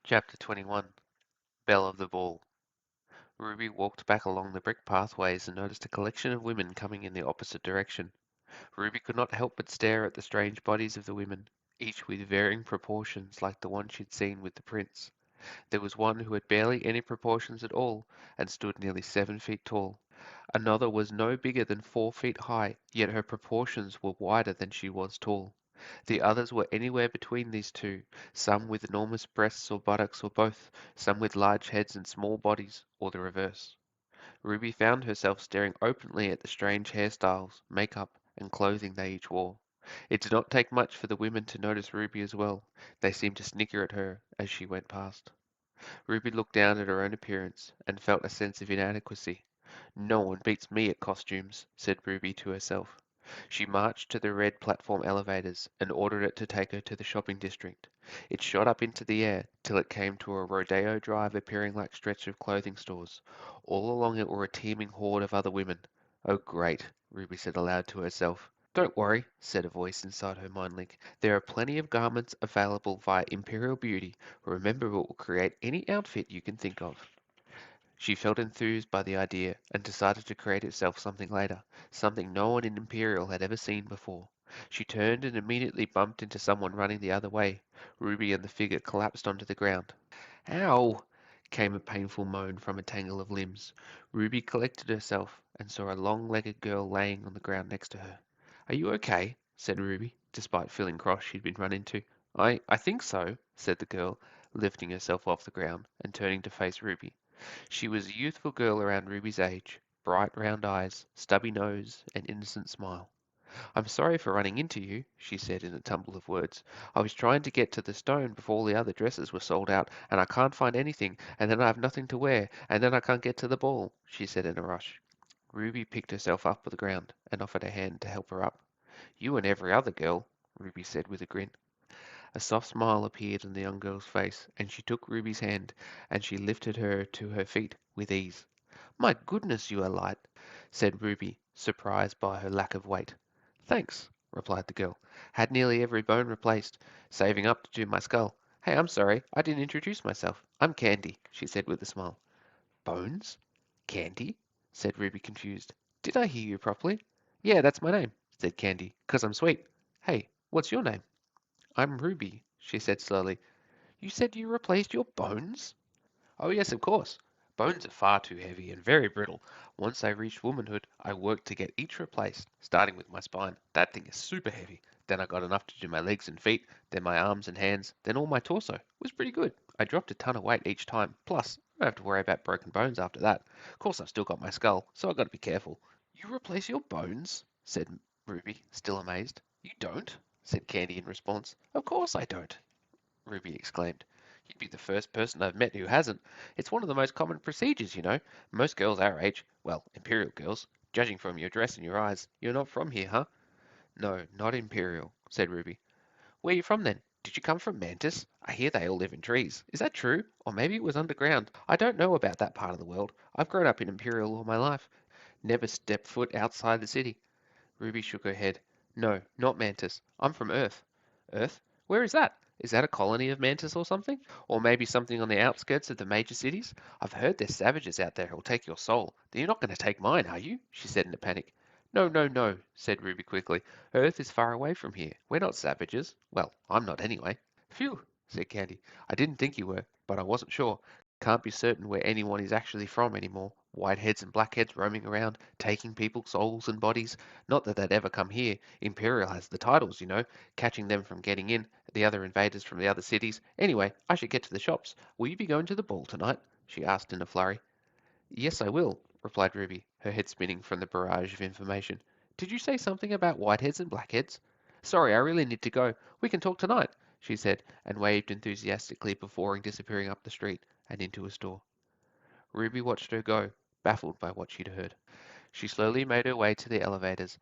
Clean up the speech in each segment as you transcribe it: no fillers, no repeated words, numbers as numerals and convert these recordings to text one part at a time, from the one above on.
Chapter 21. Belle of the Ball. Ruby walked back along the brick pathways and noticed a collection of women coming in the opposite direction. Ruby could not help but stare at the strange bodies of the women, each with varying proportions like the one she'd seen with the prince. There was one who had barely any proportions at all, and stood nearly 7 feet tall. Another was no bigger than 4 feet high, yet her proportions were wider than she was tall. The others were anywhere between these two, some with enormous breasts or buttocks or both, some with large heads and small bodies, or the reverse. Ruby found herself staring openly at the strange hairstyles, makeup, and clothing they each wore. It did not take much for the women to notice Ruby as well. They seemed to snicker at her as she went past. Ruby looked down at her own appearance and felt a sense of inadequacy. "No one beats me at costumes," said Ruby to herself. She marched to the red platform elevators and ordered it to take her to the shopping district. It shot up into the air till it came to a rodeo drive appearing like stretch of clothing stores. All along it were a teeming horde of other women. "Oh, great," Ruby said aloud to herself. "Don't worry," said a voice inside her mind link. "There are plenty of garments available via Imperial Beauty. Remember, it will create any outfit you can think of." She felt enthused by the idea and decided to create herself something later, something no one in Imperial had ever seen before. She turned and immediately bumped into someone running the other way. Ruby and the figure collapsed onto the ground. "Ow!" came a painful moan from a tangle of limbs. Ruby collected herself and saw a long-legged girl laying on the ground next to her. "Are you okay?" said Ruby, despite feeling cross she'd been run into. I think so," said the girl, lifting herself off the ground and turning to face Ruby. She was a youthful girl around Ruby's age, bright round eyes, stubby nose, and innocent smile. "I'm sorry for running into you," she said in a tumble of words. "I was trying to get to the stone before all the other dresses were sold out, and I can't find anything, and then I have nothing to wear, and then I can't get to the ball," she said in a rush. Ruby picked herself up off the ground and offered a hand to help her up. "You and every other girl," Ruby said with a grin. A soft smile appeared on the young girl's face, and she took Ruby's hand, and she lifted her to her feet with ease. "My goodness, you are light," said Ruby, surprised by her lack of weight. "Thanks," replied the girl. "Had nearly every bone replaced, saving up to do my skull. Hey, I'm sorry, I didn't introduce myself. I'm Candy," she said with a smile. "Bones? Candy?" said Ruby, confused. "Did I hear you properly?" "Yeah, that's my name," said Candy, "'cause I'm sweet. Hey, what's your name?" "I'm Ruby," she said slowly. "You said you replaced your bones?" "Oh, yes, of course. Bones are far too heavy and very brittle. Once I reached womanhood, I worked to get each replaced, starting with my spine. That thing is super heavy. Then I got enough to do my legs and feet, then my arms and hands, then all my torso. It was pretty good. I dropped a ton of weight each time. Plus, I don't have to worry about broken bones after that. Of course, I've still got my skull, so I've got to be careful." "You replace your bones?" said Ruby, still amazed. "You don't?" said Candy in response. "Of course I don't," Ruby exclaimed. "You'd be the first person I've met who hasn't. It's one of the most common procedures, you know. Most girls our age, well, Imperial girls, judging from your dress and your eyes, you're not from here, huh?" "No, not Imperial," said Ruby. "Where you from then? Did you come from Mantis? I hear they all live in trees. Is that true? Or maybe it was underground. I don't know about that part of the world. I've grown up in Imperial all my life. Never stepped foot outside the city." Ruby shook her head. "No, not Mantis. I'm from Earth." "Earth? Where is that? Is that a colony of Mantis or something? Or maybe something on the outskirts of the major cities? I've heard there's savages out there who'll take your soul. You're not going to take mine, are you?" she said in a panic. "No, no, no," said Ruby quickly. "Earth is far away from here. We're not savages. Well, I'm not anyway." "Phew," said Candy. "I didn't think you were, but I wasn't sure. Can't be certain where anyone is actually from anymore. Whiteheads and blackheads roaming around, taking people's souls and bodies. Not that they'd ever come here. Imperial has the titles, you know, catching them from getting in, the other invaders from the other cities. Anyway, I should get to the shops. Will you be going to the ball tonight?" she asked in a flurry. "Yes, I will," replied Ruby, her head spinning from the barrage of information. "Did you say something about whiteheads and blackheads?" "Sorry, I really need to go. We can talk tonight," she said, and waved enthusiastically before disappearing up the street and into a store. Ruby watched her go, baffled by what she'd heard. She slowly made her way to the elevators.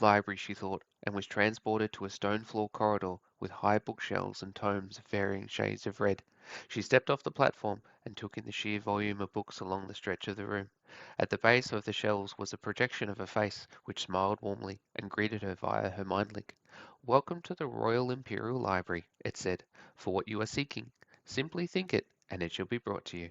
Library, she thought, and was transported to a stone-floor corridor with high bookshelves and tomes of varying shades of red. She stepped off the platform and took in the sheer volume of books along the stretch of the room. At the base of the shelves was a projection of a face which smiled warmly and greeted her via her mind link. "Welcome to the Royal Imperial Library," it said. "For what you are seeking, Simply think it, and it shall be brought to you.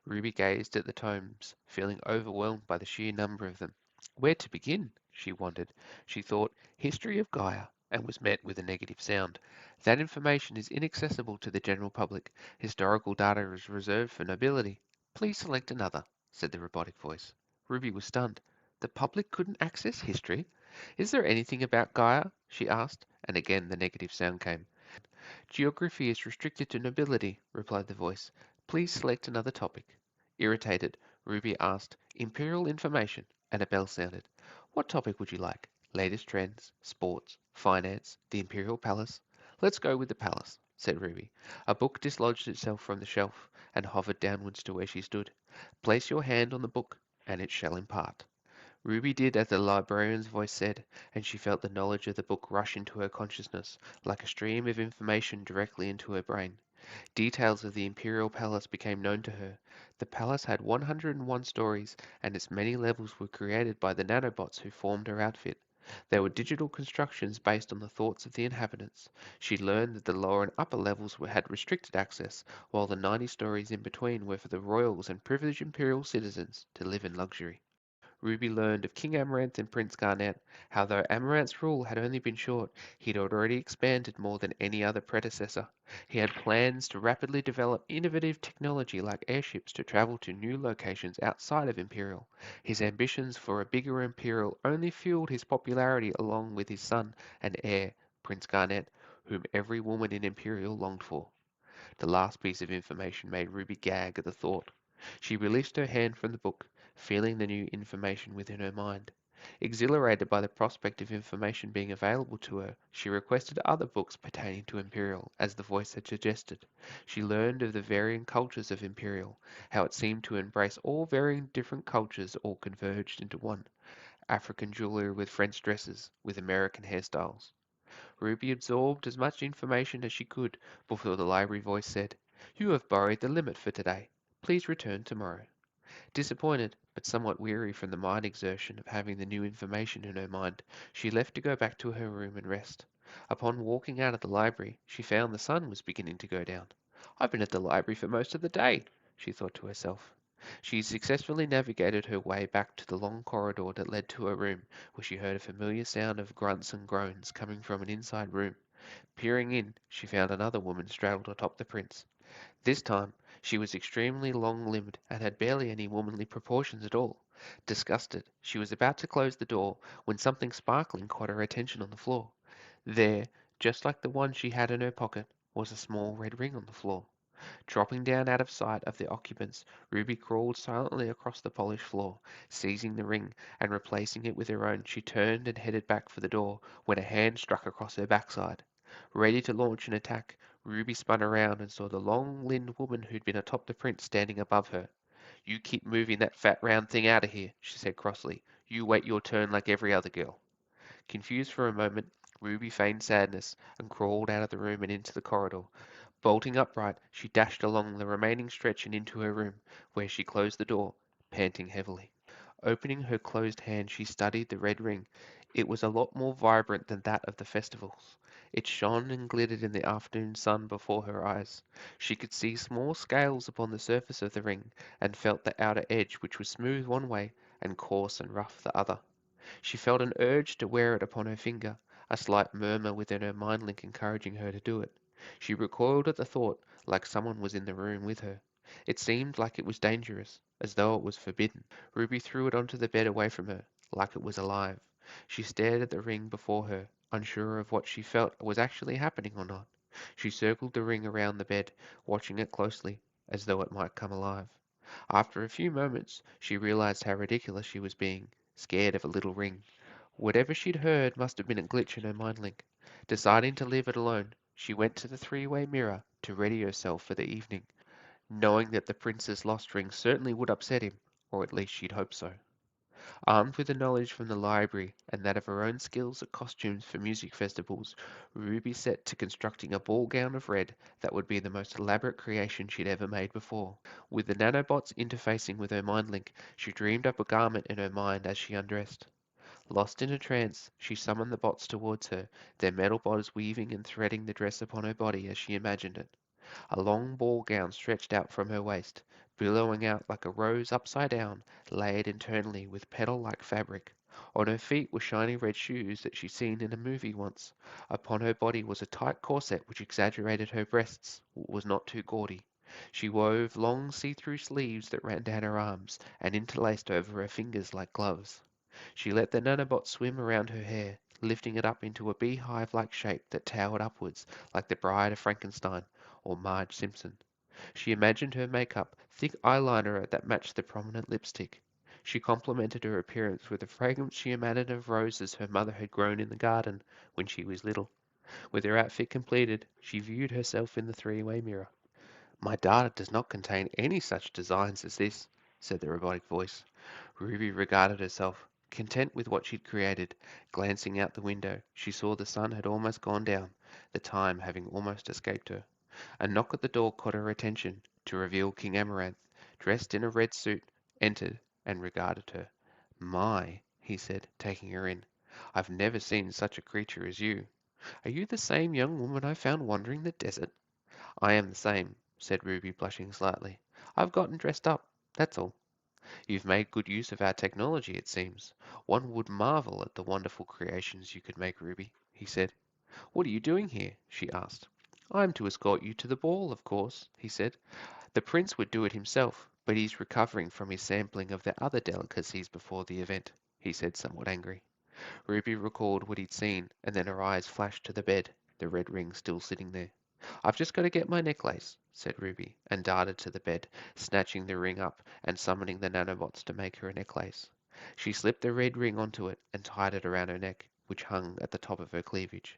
Ruby gazed at the tomes, feeling overwhelmed by the sheer number of them. Where to begin? She wondered. She thought, History of Gaia, and was met with a negative sound. That information is inaccessible to the general public. Historical data is reserved for nobility. Please select another, said the robotic voice. Ruby was stunned. The public couldn't access history? Is there anything about Gaia? She asked, and again the negative sound came. Geography is restricted to nobility, replied the voice. Please select another topic. Irritated, Ruby asked, Imperial information, and a bell sounded. What topic would you like? Latest trends, sports, finance, the Imperial Palace? Let's go with the palace, said Ruby. A book dislodged itself from the shelf and hovered downwards to where she stood. Place your hand on the book, and it shall impart. Ruby did as the librarian's voice said, and she felt the knowledge of the book rush into her consciousness, like a stream of information directly into her brain. Details of the Imperial Palace became known to her. The palace had 101 stories, and its many levels were created by the nanobots who formed her outfit. They were digital constructions based on the thoughts of the inhabitants. She learned that the lower and upper levels had restricted access, while the 90 stories in between were for the royals and privileged imperial citizens to live in luxury. Ruby learned of King Amaranth and Prince Garnet, how though Amaranth's rule had only been short, he had already expanded more than any other predecessor. He had plans to rapidly develop innovative technology like airships to travel to new locations outside of Imperial. His ambitions for a bigger Imperial only fueled his popularity along with his son and heir, Prince Garnet, whom every woman in Imperial longed for. The last piece of information made Ruby gag at the thought. She released her hand from the book, feeling the new information within her mind. Exhilarated by the prospect of information being available to her, she requested other books pertaining to Imperial, as the voice had suggested. She learned of the varying cultures of Imperial, how it seemed to embrace all varying different cultures all converged into one. African jewelry with French dresses, with American hairstyles. Ruby absorbed as much information as she could before the library voice said, You have borrowed the limit for today. Please return tomorrow. Disappointed, but somewhat weary from the mind exertion of having the new information in her mind, she left to go back to her room and rest. Upon walking out of the library, she found the sun was beginning to go down. I've been at the library for most of the day, she thought to herself. She successfully navigated her way back to the long corridor that led to her room, where she heard a familiar sound of grunts and groans coming from an inside room. Peering in, she found another woman straddled atop the prince. This time, she was extremely long-limbed and had barely any womanly proportions at all. Disgusted, she was about to close the door when something sparkling caught her attention on the floor. There, just like the one she had in her pocket, was a small red ring on the floor. Dropping down out of sight of the occupants, Ruby crawled silently across the polished floor. Seizing the ring and replacing it with her own, she turned and headed back for the door when a hand struck across her backside. Ready to launch an attack, Ruby spun around and saw the long-limbed woman who'd been atop the prince standing above her. You keep moving that fat round thing out of here, she said crossly. You wait your turn like every other girl. Confused for a moment, Ruby feigned sadness and crawled out of the room and into the corridor. Bolting upright, she dashed along the remaining stretch and into her room, where she closed the door, panting heavily. Opening her closed hand, she studied the red ring. It was a lot more vibrant than that of the festivals. It shone and glittered in the afternoon sun before her eyes. She could see small scales upon the surface of the ring, and felt the outer edge, which was smooth one way and coarse and rough the other. She felt an urge to wear it upon her finger, a slight murmur within her mind link encouraging her to do it. She recoiled at the thought, like someone was in the room with her. It seemed like it was dangerous, as though it was forbidden. Ruby threw it onto the bed away from her, like it was alive. She stared at the ring before her, unsure of what she felt was actually happening or not. She circled the ring around the bed, watching it closely, as though it might come alive. After a few moments, she realized how ridiculous she was being, scared of a little ring. Whatever she'd heard must have been a glitch in her mind link. Deciding to leave it alone, she went to the three-way mirror to ready herself for the evening, knowing that the prince's lost ring certainly would upset him, or at least she'd hope so. Armed with the knowledge from the library and that of her own skills at costumes for music festivals, Ruby set to constructing a ball gown of red that would be the most elaborate creation she'd ever made before. With the nanobots interfacing with her mind link, she dreamed up a garment in her mind as she undressed. Lost in a trance, she summoned the bots towards her, their metal bodies weaving and threading the dress upon her body as she imagined it. A long ball gown stretched out from her waist, billowing out like a rose upside down, layered internally with petal-like fabric. On her feet were shiny red shoes that she'd seen in a movie once. Upon her body was a tight corset which exaggerated her breasts, but was not too gaudy. She wove long see-through sleeves that ran down her arms and interlaced over her fingers like gloves. She let the nanobot swim around her hair, lifting it up into a beehive-like shape that towered upwards like the Bride of Frankenstein or Marge Simpson. She imagined her makeup, thick eyeliner that matched the prominent lipstick. She complimented her appearance with a fragrance she imagined of roses her mother had grown in the garden when she was little. With her outfit completed, she viewed herself in the three-way mirror. My data does not contain any such designs as this, said the robotic voice. Ruby regarded herself, content with what she'd created. Glancing out the window, she saw the sun had almost gone down, the time having almost escaped her. A knock at the door caught her attention, to reveal King Amaranth, dressed in a red suit, entered and regarded her. My, he said, taking her in. I've never seen such a creature as you. Are you the same young woman I found wandering the desert? I am the same, said Ruby, blushing slightly. I've gotten dressed up, that's all. You've made good use of our technology, it seems. One would marvel at the wonderful creations you could make, Ruby, he said. What are you doing here? She asked. I am to escort you to the ball, of course, he said. The prince would do it himself, but he's recovering from his sampling of the other delicacies before the event, he said, somewhat angry. Ruby recalled what he'd seen, and then her eyes flashed to the bed, the red ring still sitting there. I've just got to get my necklace, said Ruby, and darted to the bed, snatching the ring up and summoning the nanobots to make her a necklace. She slipped the red ring onto it and tied it around her neck, which hung at the top of her cleavage.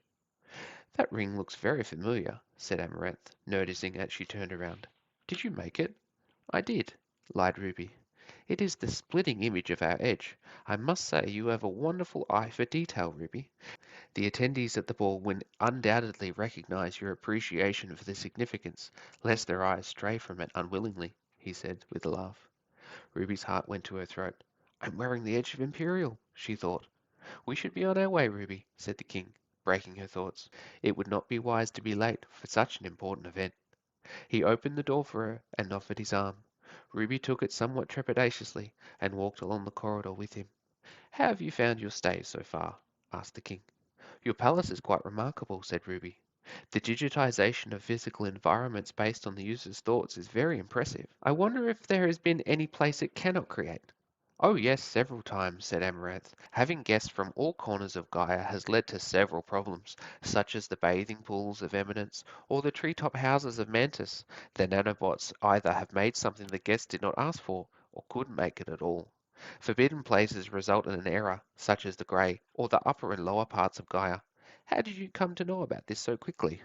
That ring looks very familiar, said Amaranth, noticing as she turned around. Did you make it? I did, lied Ruby. It is the splitting image of our edge. I must say you have a wonderful eye for detail, Ruby. The attendees at the ball will undoubtedly recognize your appreciation for the significance, lest their eyes stray from it unwillingly, he said with a laugh. Ruby's heart went to her throat. I'm wearing the edge of Imperial, she thought. We should be on our way, Ruby, said the king, breaking her thoughts. It would not be wise to be late for such an important event. He opened the door for her and offered his arm. Ruby took it somewhat trepidatiously and walked along the corridor with him. How have you found your stay so far? Asked the king. Your palace is quite remarkable, said Ruby. The digitization of physical environments based on the user's thoughts is very impressive. I wonder if there has been any place it cannot create. Oh yes, several times, said Amaranth. Having guests from all corners of Gaia has led to several problems, such as the bathing pools of Eminence or the treetop houses of Mantis. The nanobots either have made something the guests did not ask for, or couldn't make it at all. Forbidden places result in an error, such as the grey, or the upper and lower parts of Gaia. How did you come to know about this so quickly?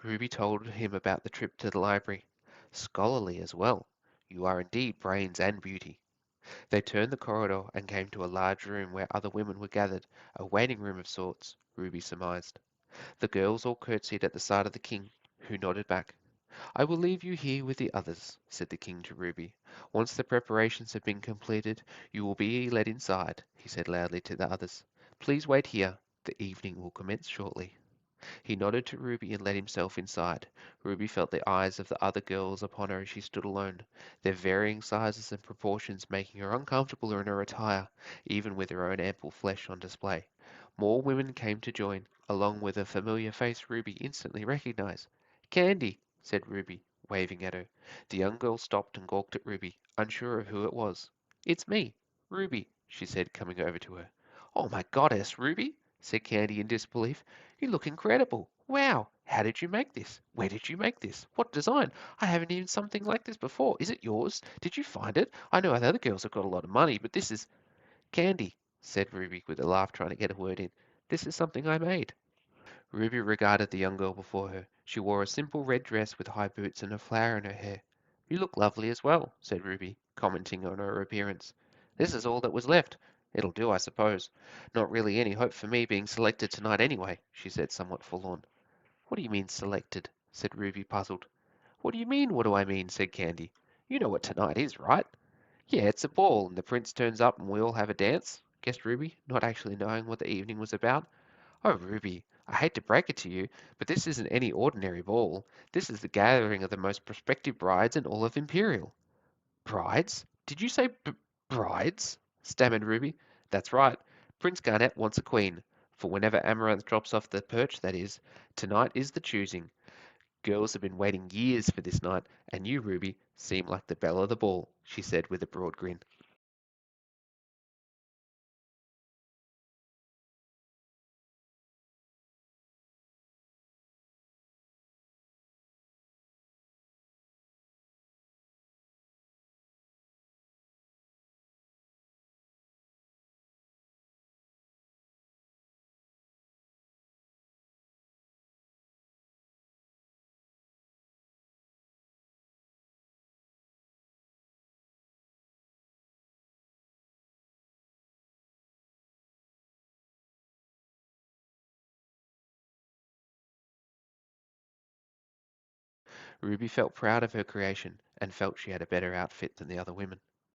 Ruby told him about the trip to the library. Scholarly as well. You are indeed brains and beauty. They turned the corridor and came to a large room where other women were gathered, a waiting room of sorts, Ruby surmised. The girls all curtsied at the sight of the king, who nodded back. I will leave you here with the others, said the king to Ruby. Once the preparations have been completed, you will be led inside, he said loudly to the others. Please wait here. The evening will commence shortly. He nodded to Ruby and let himself inside. Ruby felt the eyes of the other girls upon her as she stood alone, their varying sizes and proportions making her uncomfortable in her attire, even with her own ample flesh on display. More women came to join, along with a familiar face Ruby instantly recognized. Candy, said Ruby, waving at her. The young girl stopped and gawked at Ruby, unsure of who it was. It's me, Ruby, she said, coming over to her. Oh my goddess, Ruby, said Candy in disbelief. You look incredible. Wow. How did you make this? Where did you make this? What design? I haven't even something like this before. Is it yours? Did you find it? I know other girls have got a lot of money, but this is Candy, said Ruby with a laugh trying to get a word in. This is something I made. Ruby regarded the young girl before her. She wore a simple red dress with high boots and a flower in her hair. You look lovely as well, said Ruby, commenting on her appearance. This is all that was left. It'll do, I suppose. Not really any hope for me being selected tonight anyway, she said, somewhat forlorn. What do you mean selected? Said Ruby, puzzled. What do you mean, what do I mean? Said Candy. You know what tonight is, right? Yeah, it's a ball, and the prince turns up and we all have a dance, guessed Ruby, not actually knowing what the evening was about. Oh, Ruby, I hate to break it to you, but this isn't any ordinary ball. This is the gathering of the most prospective brides in all of Imperial. Brides? Did you say brides? Stammered Ruby. That's right. Prince Garnet wants a queen. For whenever Amaranth drops off the perch, that is. Tonight is the choosing. Girls have been waiting years for this night, and you, Ruby, seem like the belle of the ball, she said with a broad grin. Ruby felt proud of her creation, and felt she had a better outfit than the other women.